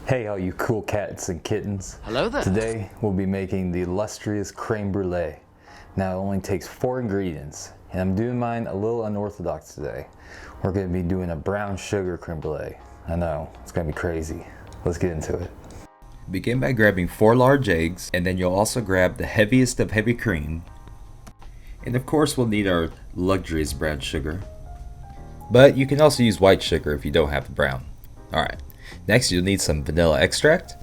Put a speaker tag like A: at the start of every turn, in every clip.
A: Hey all you cool cats and kittens.
B: Hello there.
A: Today we'll be making the illustrious creme brulee. Now it only takes 4 ingredients and I'm doing mine a little unorthodox today. We're going to be doing a brown sugar creme brulee. I know, it's going to be crazy. Let's get into it.
C: Begin by grabbing 4 large eggs, and then you'll also grab the heaviest of heavy cream. And of course we'll need our luxurious brown sugar. But you can also use white sugar if you don't have the brown. Alright, next you'll need some vanilla extract.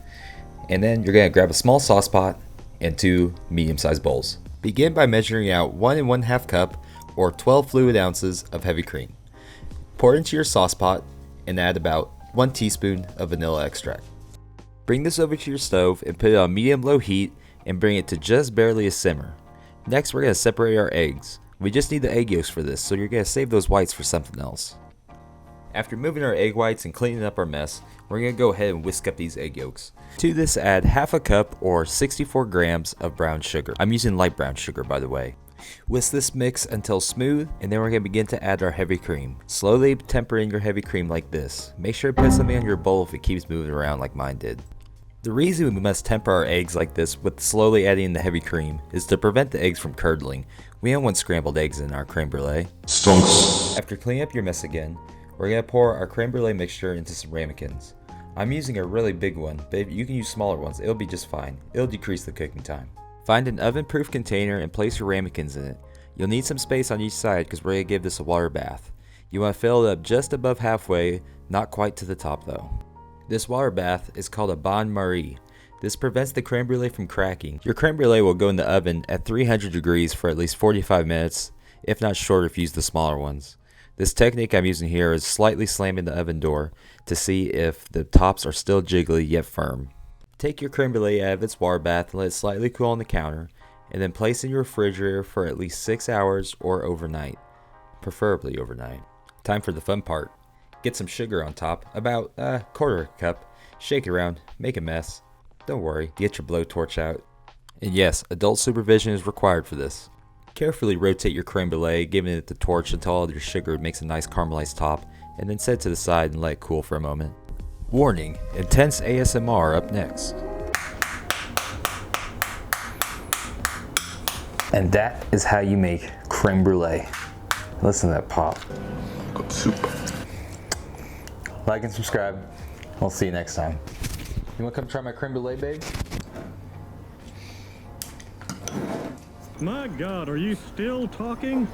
C: And then you're going to grab a small sauce pot and 2 medium-sized bowls. Begin by measuring out 1 1/2 cup or 12 fluid ounces of heavy cream. Pour it into your sauce pot and add about 1 teaspoon of vanilla extract. Bring this over to your stove and put it on medium-low heat and bring it to just barely a simmer. Next we're going to separate our eggs. We just need the egg yolks for this, so you're going to save those whites for something else. After moving our egg whites and cleaning up our mess, we're going to go ahead and whisk up these egg yolks. To this add 1/2 cup or 64 grams of brown sugar. I'm using light brown sugar, by the way. Whisk this mix until smooth, and then we're going to begin to add our heavy cream. Slowly temper in your heavy cream like this. Make sure to put something on your bowl if it keeps moving around like mine did. The reason we must temper our eggs like this with slowly adding the heavy cream is to prevent the eggs from curdling. We don't want scrambled eggs in our creme brulee.
D: Stunks.
C: After cleaning up your mess again, we're going to pour our creme brulee mixture into some ramekins. I'm using a really big one, but you can use smaller ones, it'll be just fine. It'll decrease the cooking time. Find an oven-proof container and place your ramekins in it. You'll need some space on each side because we're going to give this a water bath. You want to fill it up just above halfway, not quite to the top though. This water bath is called a bain-marie. This prevents the creme brulee from cracking. Your creme brulee will go in the oven at 300 degrees for at least 45 minutes, if not shorter if you use the smaller ones. This technique I'm using here is slightly slamming the oven door to see if the tops are still jiggly yet firm. Take your creme brulee out of its water bath and let it slightly cool on the counter, and then place it in your refrigerator for at least 6 hours or overnight, preferably overnight. Time for the fun part. Get some sugar on top, about a 1/4 cup, shake it around, make a mess. Don't worry, get your blowtorch out. And yes, adult supervision is required for this. Carefully rotate your creme brulee, giving it the torch until all your sugar makes a nice caramelized top, and then set it to the side and let it cool for a moment. Warning, intense ASMR up next.
A: And that is how you make creme brulee. Listen to that pop.
D: Good soup.
A: Like and subscribe. We'll see you next time. You want to come try my creme brulee, babe?
E: My God, are you still talking?